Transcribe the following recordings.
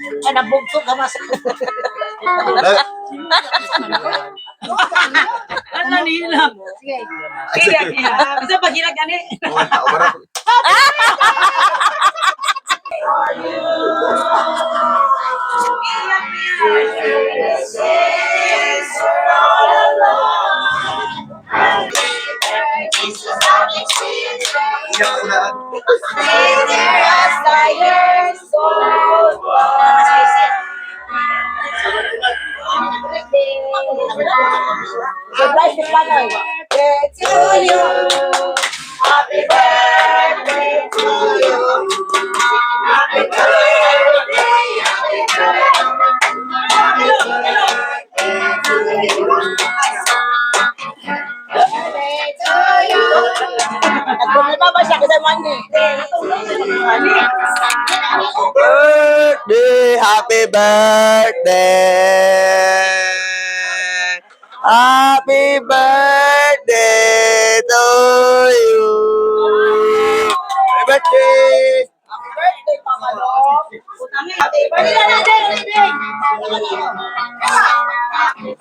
Ay, nabugso ka mas. Ano nila? Sige. Kaya kaya. Kasi pag ginagani. Surprise ni Panoy. To you. Happy birthday to you. Happy birthday, happy birthday to you. Nagpunta ba siya kasi mandi? Birthday, happy birthday. Happy birthday to you. Happy birthday. Happy birthday, Papa Long. Happy birthday natin, ulit. Happy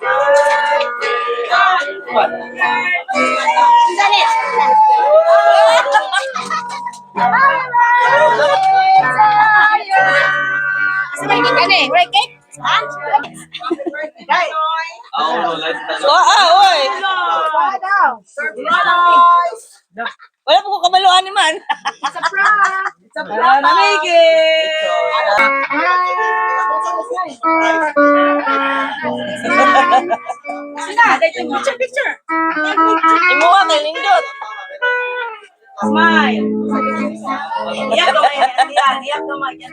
Surprise! Wala po ko kamaluan ni man. Wala na Miggy. Picture. Imo ka kay Lindot. Smile. Iyak ko yan. Iyak ko man yan.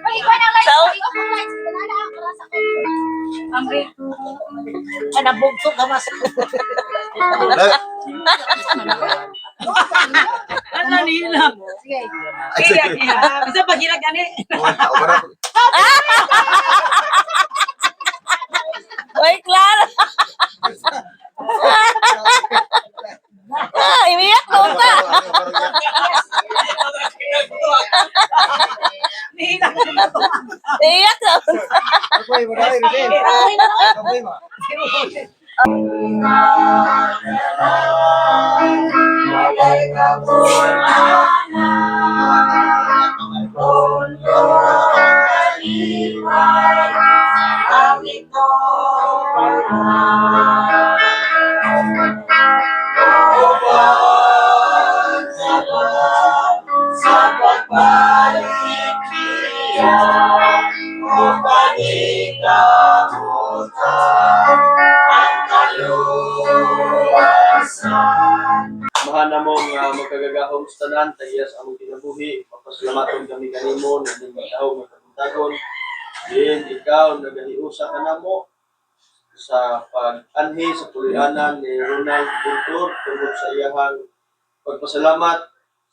Ay, nabugso ka mas. Ano nila? Sige. Kaya kaya. Kasi pag ginagani. Oy, Clara. Imiyak ko ka. Iyak ka. Mahal na mong magkagagahom sa tanan, tayas among kinabuhi, papasalamaton kami kanimo, na ning matao magkabuntagon. Din ikaw nagahiusa ka namo sa pag-anhi sa pulianan ni Ronald Buntor tungkol sa iyang pagpasalamat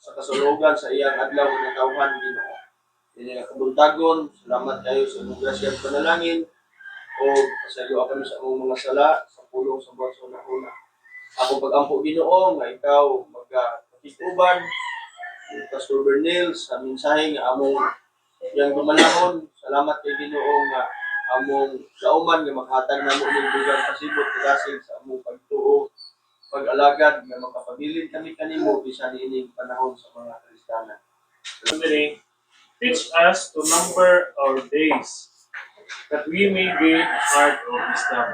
sa kasulugan sa iyang adlaw nga tawhan Ginoo. Dinhi nga kabuntagon, salamat kayo sa imong grasya at panalangin o pasaylo kami sa among mga sala sa pulong sa buwan sa unahuna. Ako pag-ampo Ginoo nga ikaw magpakituban ni Pastor Bernil sa mensahe nga among yang gumanahon. Salamat kay Ginoo nga among dauman nga makahatag namo ning dugang pasibot kasig sa among pagtuo, pag-alagad nga makapabilin kami kanimo bisan ining panahon sa mga Kristiyano. Teach us to number our days, that we may gain a heart of wisdom.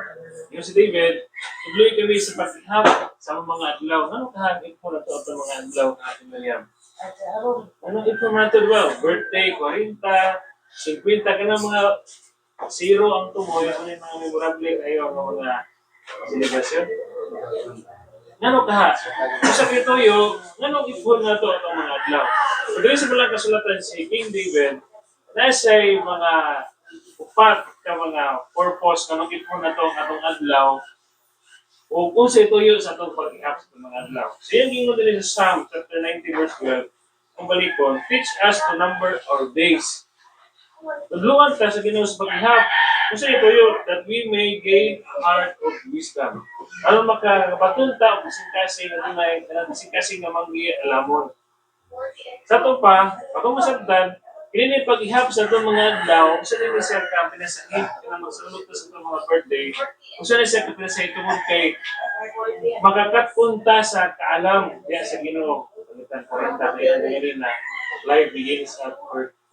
Yung si David, tugloy kami sa paghihap sa mga adlaw. Ano kahagit mo na ito ang mga adlaw na ating Miriam? Anong ito mo na ito, diba? Birthday, 40, 50 ka na mga zero ang tumoy. Ano yung mga memorable kayo ng mga celebration? Ngano kaha? Kung sa kituyo, ngano ipon na ito ang mga adlaw? So, doon sa mga kasulatan si King David, nasa mga upat ka mga purpose na mag-ipon na itong atong adlaw o kung sa ituyo sa itong pag-ihap sa mga adlaw. So yung gingon din sa Psalm chapter 90 verse 12, kung balikon, teach us to number our days. Tudluan ka sa Ginoo sa pag-ihap kung sa ituyo that we may gain a heart of wisdom. Aron makabatunta o kasing-kasing na tunay, kasing-kasing nga manggi alamon. Sa ito pa, ako masabdan, Kini pag-ihap sa itong mga adlaw, kung saan ni siya ka pinasahit, kaya magsulot na sa itong mga birthday, kung saan ni siya pinasahit tungkol kay makakapunta sa kaalam diya sa Ginoo. Palitan 40 kaya ngayon na life begins at 40.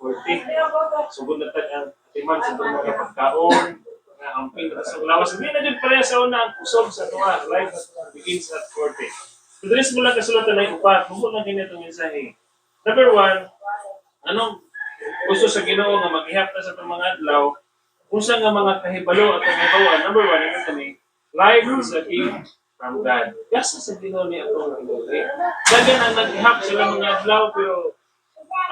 Sugod na tag ang timan sa itong mga pagkaon, na amping na sa lawas. Hindi na din pareha sa una ang kusog sa tuwa. Life begins at 40. So, dito mula kasulatan na upat, bukod na ganito ang mensahe. Number 1, anong gusto sa Ginoo nga mag-ihap na sa itong mga adlaw, unsa nga mga kahibalo at kahibawan. Number 1, ano kami, life is a gift from God. Kasi sa Ginoo ni atong Ginoo. Dagan ang nag-ihap sila mga adlaw, pero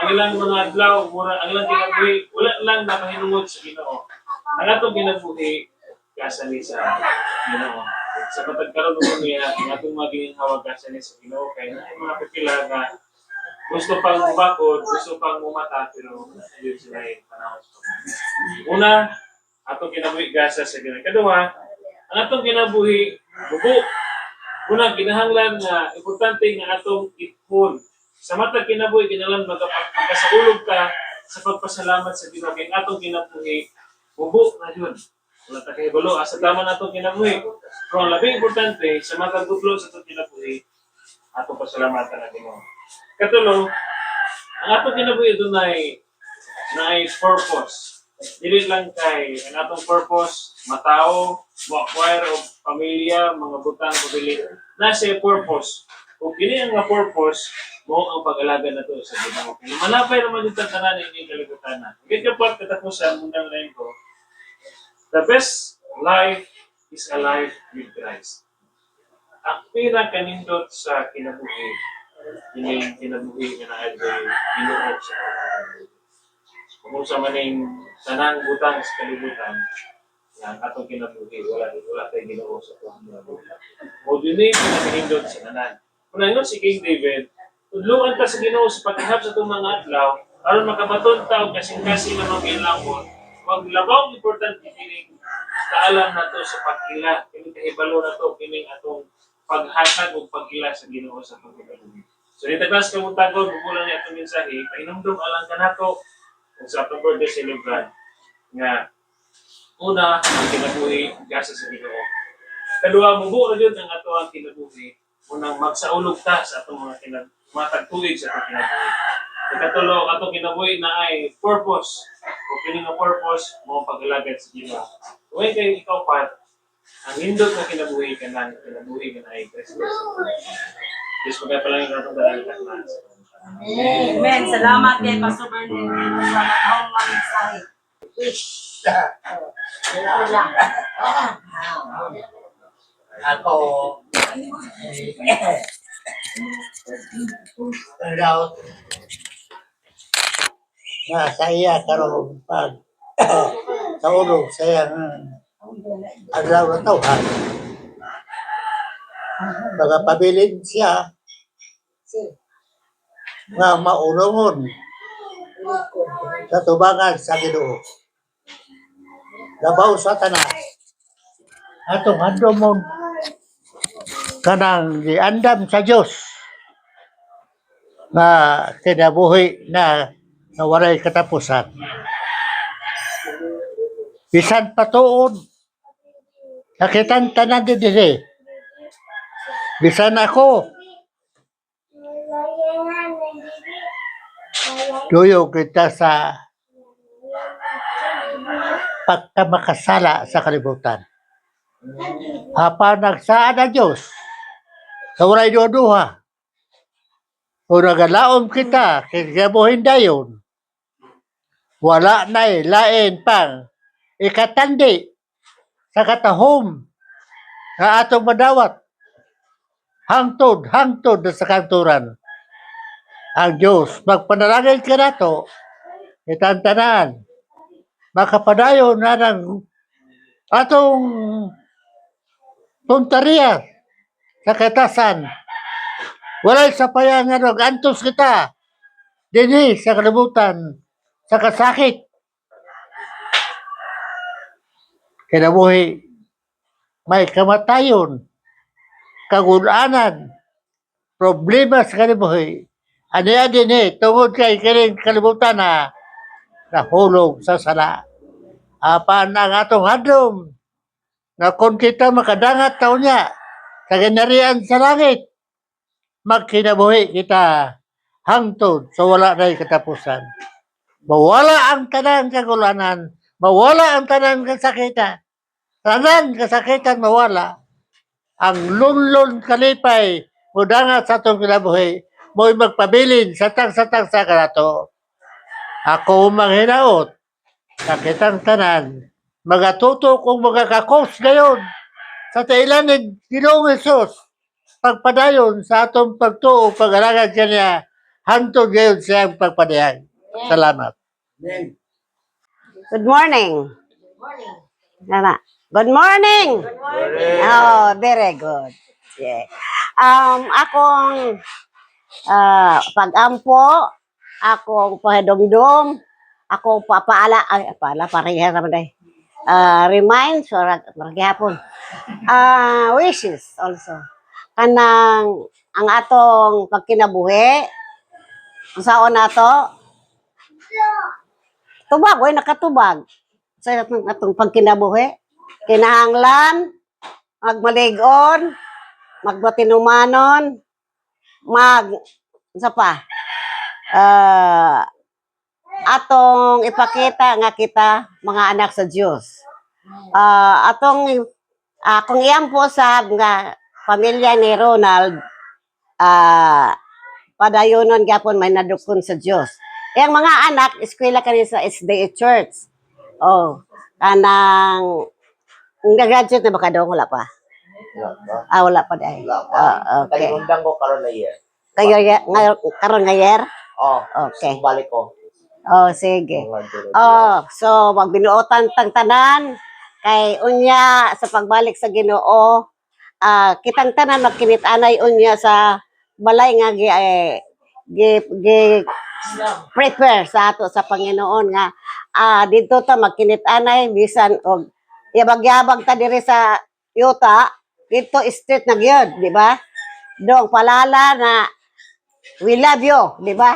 ang ilang mga adlaw, ang ilang kinabuhi, wala lang nakahinungod sa Ginoo. Ang atong kinabuhi, kasali sa Ginoo. Sa patagkaroon mo niya, ang atong mga gininhawag kasali sa Ginoo, kaya na mga pipila na gusto pang bakod, gusto pang umata, pero yun sila yung panahon. Una, atong kinabuhi gasa sa Ginoo. Kadua, ang atong kinabuhi, bubo. Una, kinahanglan nga, importante nga atong ipon. Sa mata kinabuhi, kinahanglan magkasaulog ka sa pagpasalamat sa Ginoo. Kaya atong kinabuhi, bubo na yun. Wala ta kay balo, asa daman atong kinabuhi. Pero ang labing importante, sa mata gudlo sa atong kinabuhi, atong pasalamatan na Ginoo. Katulo, ang atong kinabuhi doon ay purpose. Dili lang kay ang atong purpose, matao, mo-acquire o pamilya, mga butang, pabili. Nasa purpose. Kung kini ang nga purpose, mo ang pag-alaga na to sa Ginoo. Kaya manapay naman yung tanan hindi kalibutan na. Higit kapag katapusan, mundang lain ko, the best life is a life with Christ. Ang pinakanindot sa kinabuhi, yung kinabuhi nga na ay Ginoo sa kung sa maning tanang butang sa kalibutan, yan atong kinabuhi, wala tayo Ginoo sa kinabuhi. O yun ay pinakanindot sa tanan. Kung nangon si King David, tudluan ta sa Ginoo sa paghihap sa itong mga adlaw, aron makabaton ta og kasing-kasing na mag-ilangon. Wag labang importante kining kaalam na to sa pag-ila, kining kahibalo na to, kining atong paghatag o pag-ila sa Ginoo sa pagkakabuhi. So, dito guys, kamuntagon, bumulan niya itong mensahe, painumdum alang ka na to kung sa atong birthday celebration nga una, ang kinabuhi, gasa sa Ginoo. Kadua, mubuo na yun ang ato ang kinabuhi, unang magsaulog ta sa atong mga tagtuig sa atong kinabuhi. Ikatulo, atong kinabuhi na ay purpose. Kung pining nga purpose, mo pag-alagad sa Ginoo. Kung kayo ikaw pat, ang hindot na kinabuhi ka na ay Kristo. Diyos magkapalang yung atong dalagang na. Amen. Salamat kay Pastor Bernie. Sa akong mga mensahe. Ako daw na sa iya karon pag sa ulo saya adlaw na tawhan pabilin siya nga maulungon sa tubangan sa Ginoo labaw sa tanan atong handomon kanang giandam sa Dios na kinabuhi na walay katapusan. Bisan patuod, nakitan tanan din bisan ako, tuyo kita sa pagkamakasala sa kalibutan. Hapa nagsaan ang Diyos, sa walay duha-duha, o nagalaom kita, kinabuhin dayon, wala na'y lain pang ikatandi sa katahom na atong madawat hangtod na sa kanturan. Ang Diyos, magpanalangin ka na to, itantanan, makapadayon na ng atong tuntariya sa katasan. Walay sapayan nga antos kita dinhi sa kalibutan sa kasakit. Kinabuhi may kamatayon, kagunanan, problema sa kalibuhi. Ano yan dinhi tungod kay kining kalibutan na nahulog sa sala. Apan ang atong hadlom na kung kita makadangat taon niya sa ganarian sa langit, magkinabuhi kita hangtod sa wala na'y katapusan. Mawala ang tanan kagulanan, mawala ang tanan kasakitan, tanan kasakitan mawala. Ang lunlon kalipay, mudangat sa atong kinabuhi, mo'y magpabilin sa tang-satang sa kanato. Ako manghinaot, sa kitang tanan, magatuto kung magakakos gayon sa tailan ni Ginoong Hesus, pagpadayon sa atong pagtuo, pag-alagad kanya, hantod gayon siyang pagpadayan. Salamat. Good morning. Nana. Good morning. Oh, very good. Yeah. Akong pag-ampo, akong pahadumdum, akong pareha naman day. Reminds or maghapon. Wishes also. Kanang ang atong pagkinabuhi, saon nato, tubag, nakatubag sa atong pagkinabuhi. Kinahanglan, magmaligon, magmatinumanon, atong ipakita nga kita mga anak sa Diyos. Kung iyang po sa nga pamilya ni Ronald, padayonon gapon may nadukon sa Diyos. Yang mga anak, eskwela kanina sa SDA Church. Kanang nag-graduate na ba ka daw? Wala pa? Wala pa dahil. Okay. Kalimutan ko karon na year. Karon nga year? Okay. Balik ko. Sige. So, magbinuotan tang tanan, kay unya sa pagbalik sa Ginoo, kitang tanan magkinit-anay unya sa balay nga prepare sa ato sa Panginoon nga dito ta magkinit-anay bisan og yabag-yabag ta diri sa yuta, dito street na gyud, di ba? Dong palala na we love you, di ba?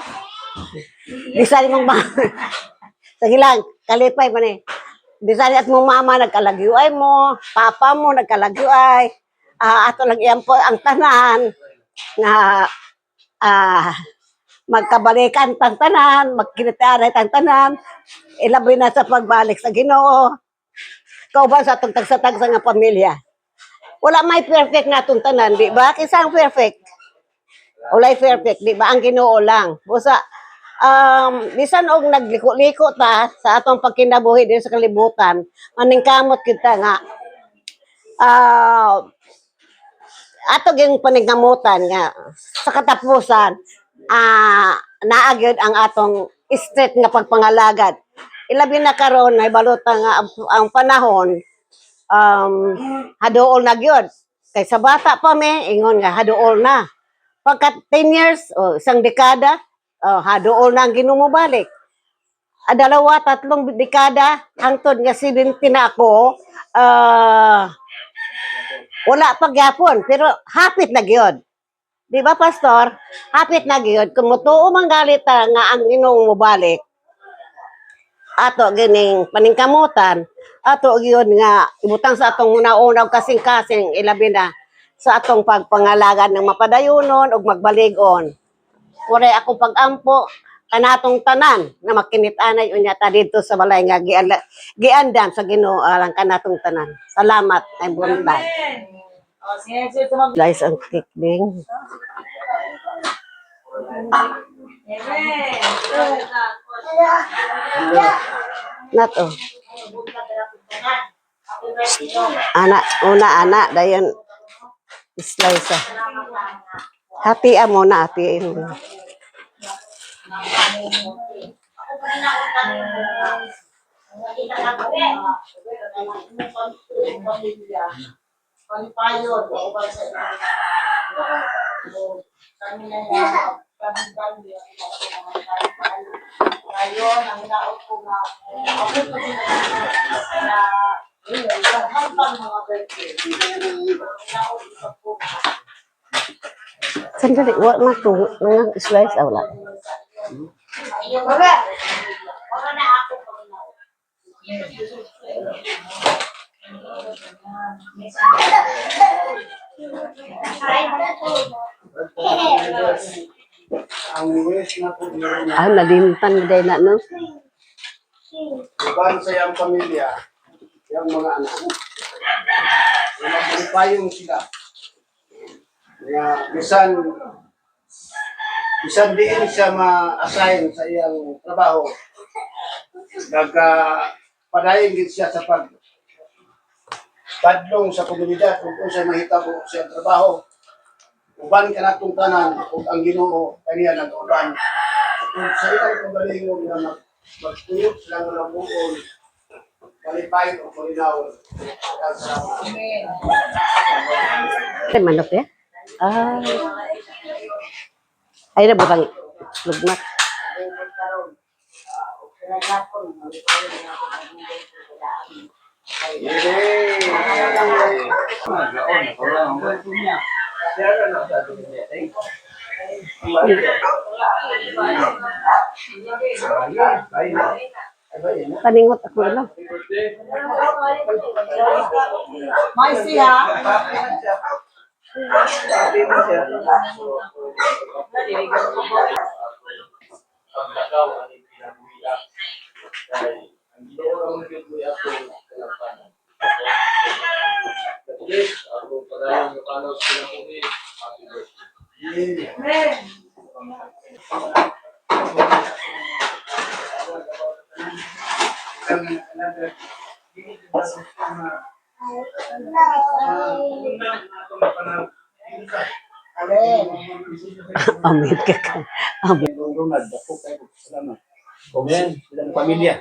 Bisan mong sige lang, kalipay man eh. Bisan at mong mama nagkalagyuay mo, papa mo nagkalagyuay, ato lang iyan po ang tanan na magkabalikan tang tanan, magkinitanay tang tanan, ilabi na sa pagbalik sa Ginoo. Kauban sa atong tagsa-tagsa nga pamilya. Wala may perfect na atong tanan, di ba? Kinsa ang perfect? Walay perfect, di ba? Ang Ginoo lang. Busa, bisan og nagliko-liko ta sa atong pagkinabuhi din sa kalibutan, maningkamot kita nga ato gyud paningkamutan nga sa katapusan naagid ang atong straight nga pagpangalagad. Ilabi na karon ay balota nga ang panahon haduol na gyud. Kay sa bata pa ingon nga haduol na. Pagka 10 years o isang dekada, haduol na ang ginumubalik. 2, 3 dekada hangtod nga 70 na ako, wala pa gyapon pero hapit na gyud. Di ba, Pastor? Hapit na gyud kung mutuo man galita nga ang Ginoo mubalik. Ato gining paningkamutan, ato gyud nga ibutang sa atong una-unaw kasing-kasing ilabi na sa atong pagpangalagan ng mapadayonon ug magbaligon. Kuray ako pag-ampo kanatong tanan na makinit-anay unya ta dito sa balay nga giandam sa Ginoo alang kanatong tanan. Salamat ay buntag. Guys, ang tikling. Nato. Anak, dayon slice. Happy mo na, happy mo. Sandali, wala na ito. Slice, wala. Wala na ako Ah, nalimtan na din na, no? Iban sa iyang pamilya, iyang mga anak. Payong sila. Kaya, bisan diin siya ma-assign sa iyang trabaho. Padayon din siya sa padlong sa komunidad kung siya mahitabo sa iyang trabaho. Uban ka na itong tanan kung ang Ginoo kaniya nag-uban. Kung sa iyang kagalingon na magtuyok silang nabuon, malipay o malinaw. Ay, manok ya? Ah. Ay, na butang lugmat. Paningot ako lang. May siya. Ang lagaw ang ipinabuhiak. Dahil ang Ginoo ang nagbuhi ako kalampanan. At least, ako padayon yung panos pinabuhi. Happy birthday. Amit ka ka. Amit. Ronald, ako kayo. Salamat. Amen. Ilang pamilya.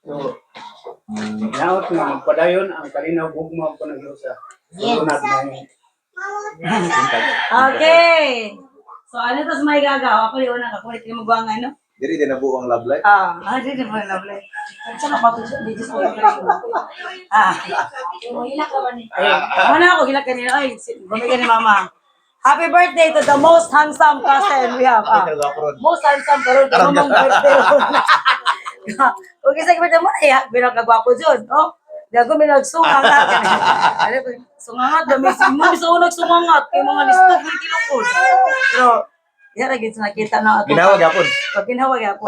So, naot nga magpadayon ang kalinaw gugma ko ng Diyosa. Ronald na Okay. So, ano to sa may gagawa? Ako yung unang kakulit yung magwangan, no? Diri din na buong love life. Di na po yung lovely. Saan ka pa ito? Di just po yung Ano ako, gila kanina. Ay, bumigay ni mama. Happy birthday to the most handsome cousin we have. Most handsome karon kay mong birthday. Okay, sa birthday mo ay bilang kagwapo dyan. Oh, dago may nagsungangat. Sungangat, dami mo. Gusto ko nagsungangat. Kaya mga listog, may kilungkod. Pero, yan lagi sa nakita na ito. Ginawag yapon. Pag ginawag yapon.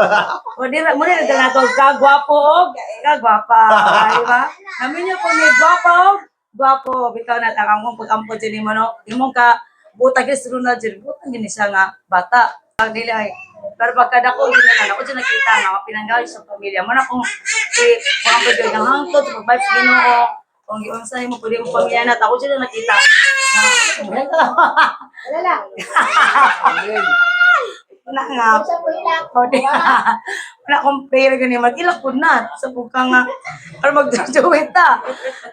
O, di na ito kagwapo o kagwapa. Di ba? Namin niyo po may gwapo. Gwapo. Bitaw na takang mong pag-ampod dyan mo, no? Yung mong butang yung sunod dyan. Butang yun siya nga bata. Ang dili ay. Pero pagkada ko, hindi na ako dyan nakita nga. Pinanggawi sa pamilya. Muna kung pag-ampod dyan ng hangtod, pag-vibe sa Ginoo. Kung i-unsay mo, pwede mong pamilya na. Ako dyan nakita. Wala lang. Wala nga. Wala akong pera ganyan. Mag-ilang po na. Sa buka nga. Para mag-duwit ta.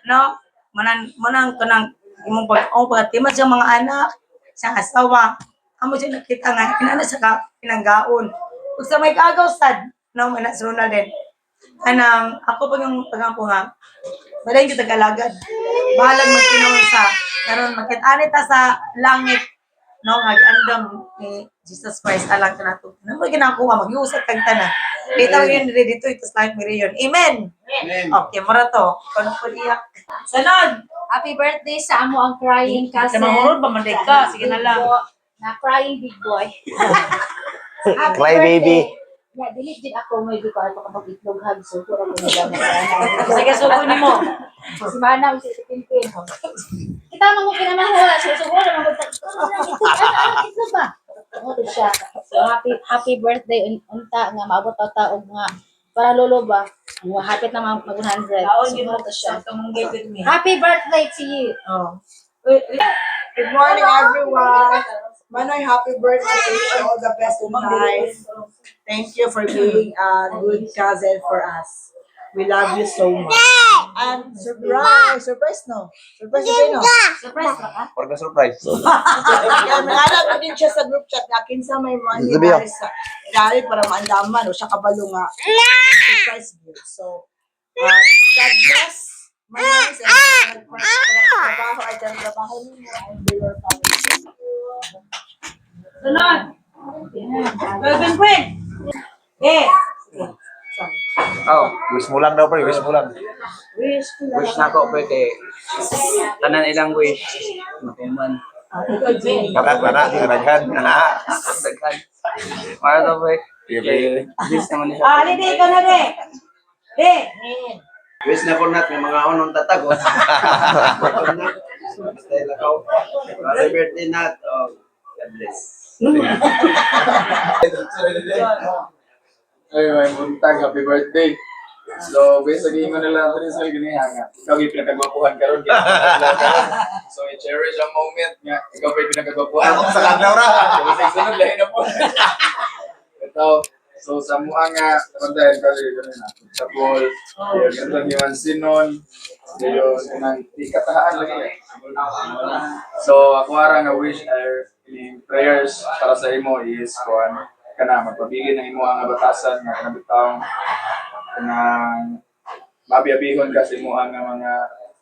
No? Manang ka ng imong pagkatimat sa mga anak, sa asawa. Amo siya nakita nga. Inana sa pinanggaon. Kung sa may kagaw sad. No? Manasuna din. Anang, ako pag yung pagampo nga. Balayin kita kalagad. Bahalag magkinawin sa. Karon magkit-ani ta sa langit. No, mag-andam ni Jesus Christ alang ka na ito. Ano ba ginakuha? Mag-iusap kang tanan. Dito yun, dito, ito sa langit mo yun. Amen! Okay, mara to. Kano po iyak? Sanod! Happy birthday sa amo ang crying cousin. Namahurot ba manday ka? Sige na lang. Na crying big boy. Cry baby. Ya, delete din ako may di ko ato kapag itlog hag so puro ko nila. Sige, sukunin mo. Si Mana si Pimpin. Kita mo kinamang wala so siguro mo ito ba? Ano siya? So happy birthday unta nga maabot ta taog nga para lolo ba? Hapit na mag 100. Taon yun mo Siguro siya. sa kamong with me. Happy birthday to you. Oh. Good morning, everyone. Manoy, happy birthday. All the best in life. Thank you for being a good cousin for us. We love you so much. And surprise! Surprise, no? Surprise, no? Surprise ba ka? Or na surprise. Kaya nalala ko din siya sa group chat na kinsa may money dahil sa dahil para maandaman o siya kabalo nga. Surprise gift. So, God bless. Manoy, sa trabaho ay trabaho niyo. And your family. Sunod! Gagawin, Queen! Eh! Oh, wish mo lang daw, pre. Wish mo lang. Wish na ko pwede. Tanan ilang wish. Makuman. Kana, naghan. Daghan. Para to pre. This naman ni Ah, di ka na, de. De. Wish na ko nat, may mga unong tatag. Stay lang ako. Happy birthday nat. Oh, God bless. Ay, may buntag, happy birthday. So, basically, mo nila ito sa ganyan nga. Ikaw yung pinagkagwapuhan ka ron. So, i-cherish ang moment nga. Ikaw pa yung pinagkagwapuhan. Ako sa kagnaw ra. Kasi sunod, lahin na po. Ito, so sa mua nga, pantayan ka rin, gano'n na. Sa pool, yung gano'n yung sinon, yung kanang ikatahaan lagi. So, ako ara nga wish or prayers para sa imo is kuan kana magpabigin ng imo ang batasan nga kanabitaw kanang mabiyabihon ka sa imo ang mga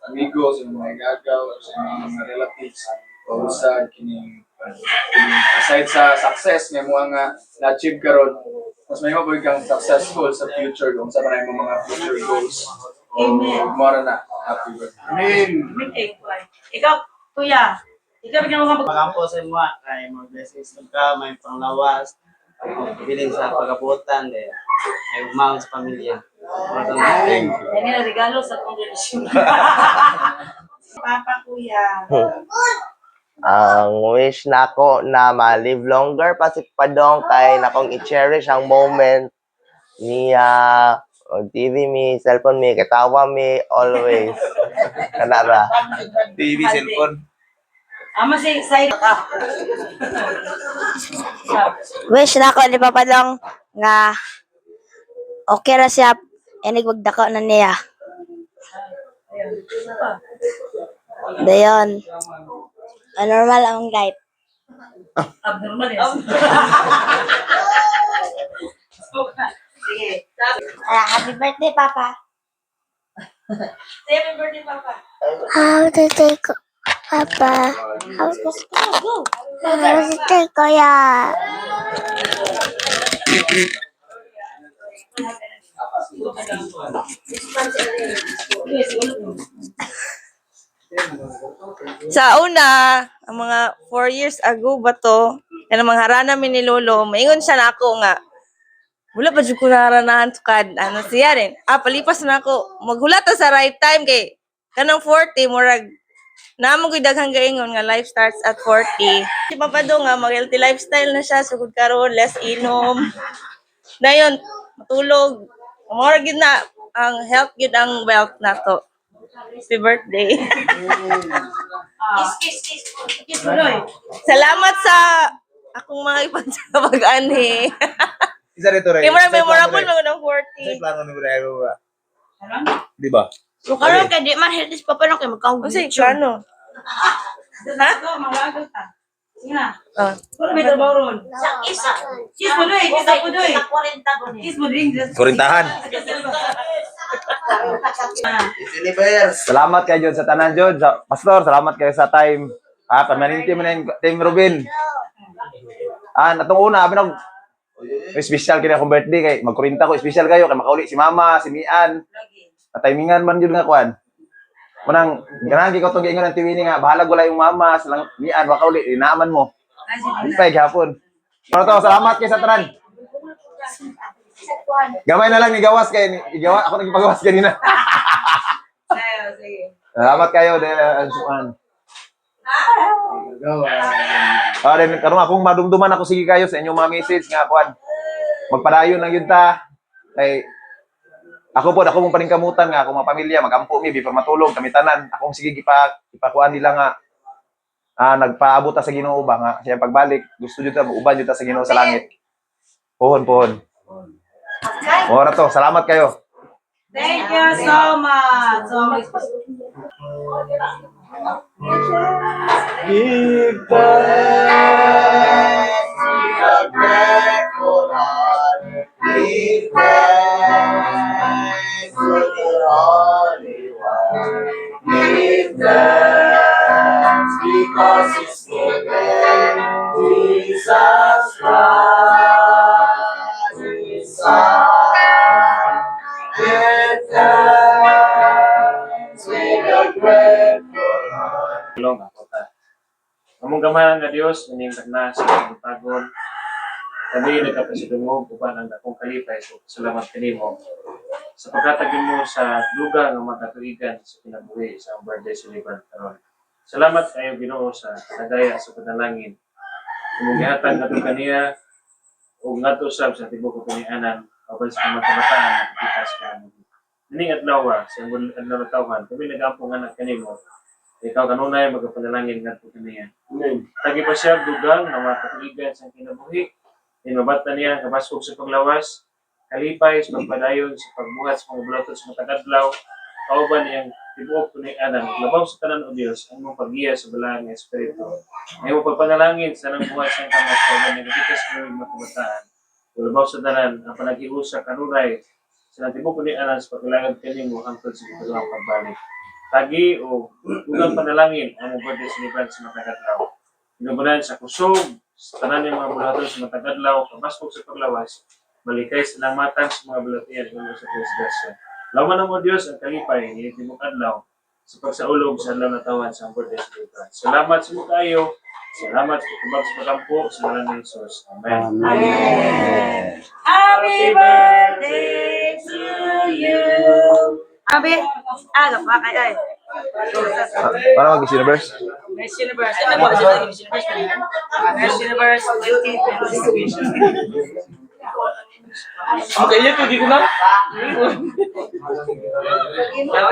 amigos, sa mga igagaw, sa mga relatives o sa kining aside sa success may mo nga na-achieve karon mas may mabuhay kang successful sa future kung sa mga mga future goals. Amen. Mora na. Happy birthday. Ikaw, kuya. Ikaw bigyan mo Magampo sa mo kay mo blessings ka, may panglawas, piling sa pagabutan de. Ay umaon sa pamilya. Thank you. Yan yung regalo sa kongregasyon. Papa, kuya. Ang wish nako na ma-live longer pa si Padong kay nakong i-cherish ang moment niya TV mi, cellphone mi, katawa mi always. Kanara. TV, cellphone. Ama si excited ka. Wish na ko ni Papadong nga okay ra siya enig magdako na niya. Dayon. Normal ang life. Abnormal yan. Sige. Happy birthday, Papa. Say happy birthday, Papa. Happy birthday, Papa. Happy birthday, Kuya. Sa una, ang mga 4 years ago ba to, yan ang mga harana mi ni Lolo, maingon siya na ako nga, wala pa dyan ko naranahan tukad, ano siya rin. Palipas na ako, maghulat ta sa right time kay, kanang 40, murag, naman ko'y daghang gaingon nga life starts at 40. Si Papado nga, mag-healthy lifestyle na siya, sugod karon less inom. Dayon, matulog. Murag yun na, ang health yun ang wealth na to. Happy birthday. Kiss mo, Loy. Salamat sa akong mga ipagsabag-ani. Isa rito rin. Kaya marang memorable mga ng 40. Sa plano ni Bray ba? Di ba? So, karon kay di man healthy pa pa kay magkahugit. Kasi, plano. Ha? Malaga ka. Sige na. Ah. Kung may trabaho ron. Isa. Kiss mo, Loy. Kiss ako, Loy. Kiss mo, ring. Kurintahan. Salamat kayo Jod sa tanan Jod. Sa Pastor, salamat kayo sa time. Permanente mo na yung Team Robin. Natong una, abinag special kina akong birthday kay magkurinta ko special kayo kay makauli si Mama, si Mian. Timingan man yun nga kuan. Munang ganahan ko tong giingon ng tiwini nga bahala wala yung Mama, silang Mian makauli inaman mo. Ipay gapon. Pero to, salamat kay sa tanan. Gamay na lang ni gawas kay igawa ako nagipagawas kanina. Sige. Salamat kayo suan. Then karon akong madumduman ako sige kayo sa inyong mga message nga kuan. Magpadayon lang yun ta. Kay ako mong paningkamutan nga akong mga pamilya magampo mi before matulog kami tanan. Akong sige ipakuan nila nga nagpaabot ta sa Ginoo ba nga siya pagbalik gusto jud ta uban jud ta sa Ginoo sa langit. Pohon. Ora to, salamat kayo. Thank you so much. Give thanks to the grateful heart. Give thanks to the Holy One. Give thanks because His name Jesus Christ, His Son. Long ako ta. Among gamahan nga Dios ining na sa pagtagon. Kami nagkapasidungog uban ang akong kalipay. So salamat kanimo sa pagkatagin mo sa lugar nga magkatuigan sa kinabuhi sa birthday celebrant karon. Salamat kayo Ginoo sa kadaya sa panalangin. Imong gihatag nato kaniya ug ngadto sab sa tibuok kanianan aban sa kamatataan nakita sa kanimo. Ning adlaw sa adlaw tawhan kami nagampong anak kanimo. Ikaw kanunay magapanalangin ngadto kaniya. Tagi pa siya dugang nga makatuigan sa kinabuhi. Inubatan niya kabasog sa paglawas, kalipay sa pagpadayon sa pagbuhat sa mga bulatot sa matag-adlaw, kauban niyang tibuok kanianan. Labaw sa tanan o Dios ang mong paggiya sa balaang nga espiritu. Ay mo pagpanalangin sa nang buhat sa kamot kauban nga gikas mo mga kabataan. Labaw sa tanan ang panag-iusa kanunay sa tibuok kanianan sa pagkilangad kanimo hangtod sa paglaang pagbalik. Tagi o ugang panalangin ang mong birthday celebrant sa matag-adlaw. Inubunan sa kusog, sa tanan ng mga bulaton sa matag-adlaw, kabasog sa paglawas, malikay sa lamatan sa mga bulatian ng sa presgasya. Lawan mo Diyos ang kalipay, itibok adlaw, sa pagsaulog sa adlaw na tawan sa birthday celebrant. Salamat sa mga kayo, salamat sa pagkabag sa pagkampo, sa ngalan ng Jesus. Amen. Amen. Happy birthday to you. Happy, pa kay ay. Para mag-Miss Universe. Miss Universe. Ano ba sa Miss Universe? Miss Universe 2020. Okay, yun, hindi ko na.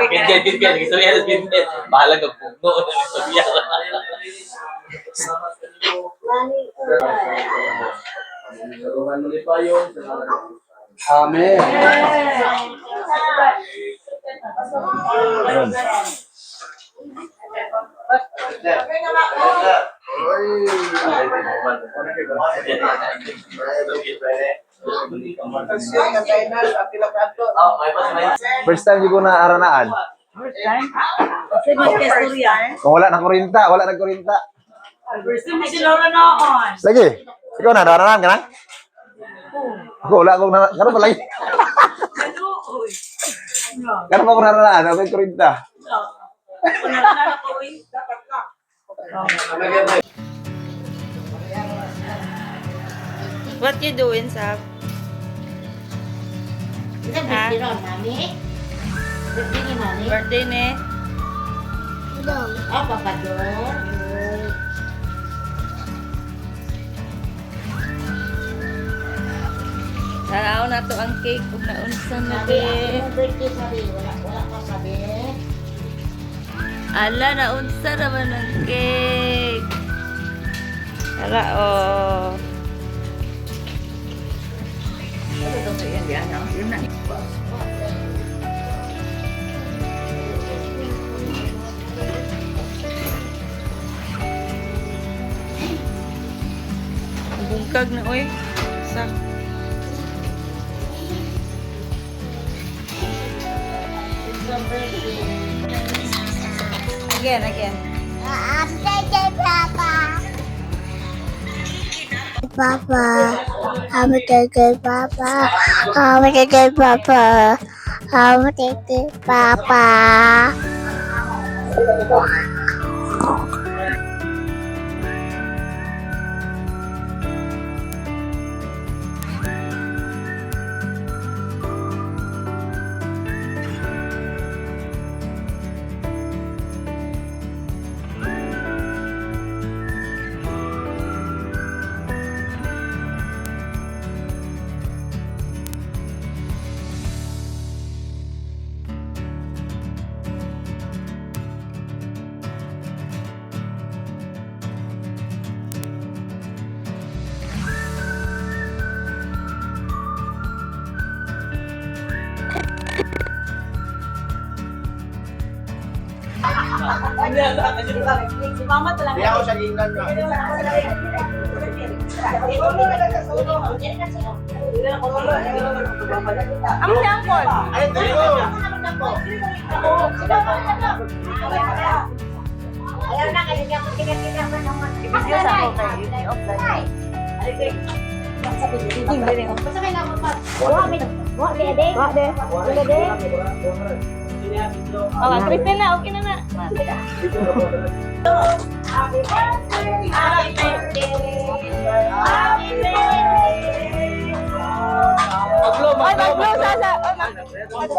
Binget. Gusto niya, binget. Bahala ka puno. Gusto niya. Amen. First time di ko na aranaan. First time? Kasi mag-kesturya. Kung wala na kurinta, wala na kurinta. First time si Laura noon. Lagi. Ikaw na, naranaan ka na? Ako, wala akong naranaan. Karoon pa lagi. Karoon pa akong naranaan. Ako yung kurinta. What you doing, Sab? Isa birthday ron, mami? Birthday ni mami? Birthday ni? Oh, papador. Tanaw na to ang cake ug naunsan na Sabi, be. ano birthday sabi? Wala pa sabi. Ala, naunsa naman ang cake. Ala, oh. Bungkag na, oy. Sak. Again. Papa, I'm a good Papa. I'm a good Papa. I'm a good Papa. Si Mama talaga. Kaya ako sa ginan ka. Ang sangkol. Ay, dito. Ayaw na kayo niya tingnan mo naman. Ibigay sa ako kay i-offline. Basta kailangan pa. Wa, de. Oh, Christina, okay na na. Happy birthday! Happy birthday! Happy birthday! Oy, mag-blow sa.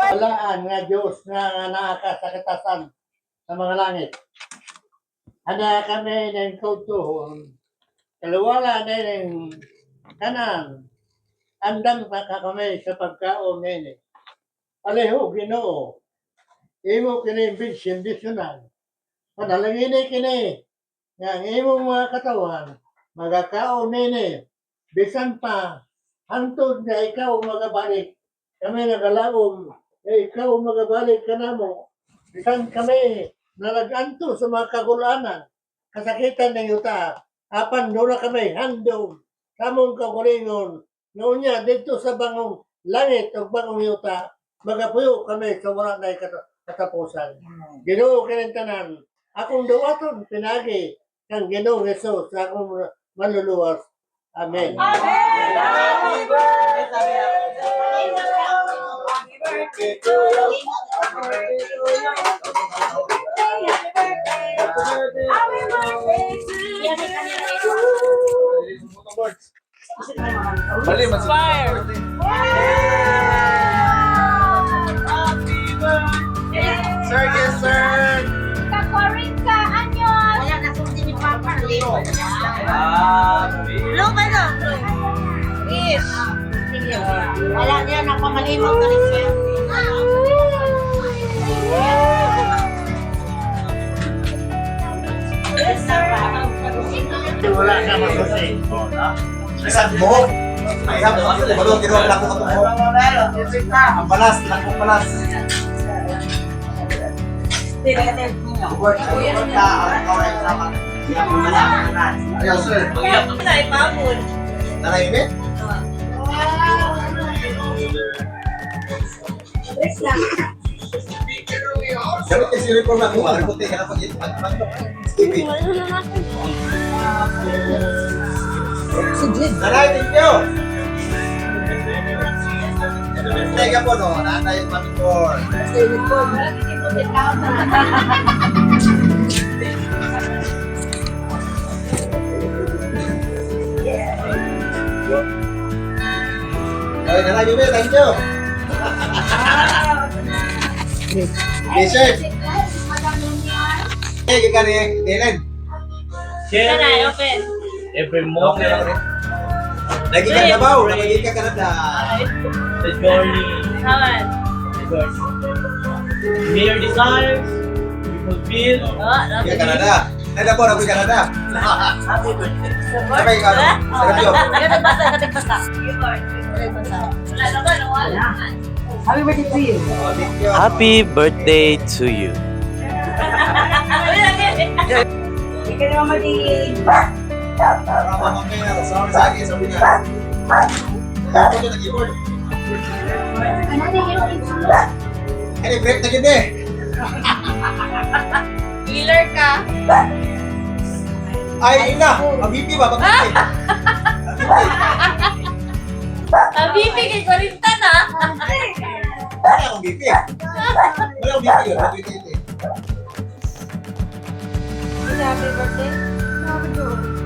Walaan nga Diyos nga naaka sa katasan sa mga langit. Ana kami ng kautuhon. Kalawala na ng kanan. Andang pa ka kami sa pagkaon nini. Aleho, Ginoo. Imo kini bendisyonan. Panalangin kini nga ang imong mga katawan magakaon nini. Bisan pa hantod na ikaw magabalik. Kami nagalawom na ikaw magabalik ka na mo. Bisan kami nalaganto sa mga kagulanan. Kasakitan ng yuta. Apan doon na kami handog. Samong kagulingon. Naunya dito sa bangong langit o bangong yuta. Magapuyo kami sa wala na katapusan. Ginoo kinintanan. Akong dawaton pinagi kang Ginoo Jesus sa akong maluluwas. Amen. Happy birthday! Happy birthday to you! Happy birthday to you! Happy birthday to you! Bali, mas Fire! Happy birthday! Sir, yes, sir! Kakorin ka, anyon! Wala na susi ni Papa. Blow ba na? Ish. Wala niya na pamalimot na rin siya. Yes, sir. Wala na masusi. Isang mo! Ay, bago ginawa na ako ito. Ang balas, tinakong balas. Ayaw, sir. Ay, pamon. Naraimit? Sabi kasi report na kung puti ka na pag-ibig. Nanay, thank you! Teka po, no? Nanay yung mami ko. Okay, nanay, Yubi, thank you! T-shirt! Hey, gagani, Dylan. Kanay, open. Every Okay, moment, okay. Lagi ka na ba? Lagi ka ka na da. the journey, Hawan. may your desires be fulfilled. Iya Canada. Ada po, nabi Canada. Happy birthday. Sabay ka, no? Sarap yun. Yan ang basa, kating basa. Wala na ba? Nawala. Happy birthday to you. Oh, thank you. Happy birthday to you. Ikaw naman magiging. Mama mamaya, kasama sa akin, sabi niya. Ako doon nag-keyboard. Ano, break na yun eh. Healer ka. Ay, ina, mabibi ba? Mabibi. Habibi kay Corinta na. Wala akong bibi. Wala akong bibi yun. Happy birthday. Happy birthday.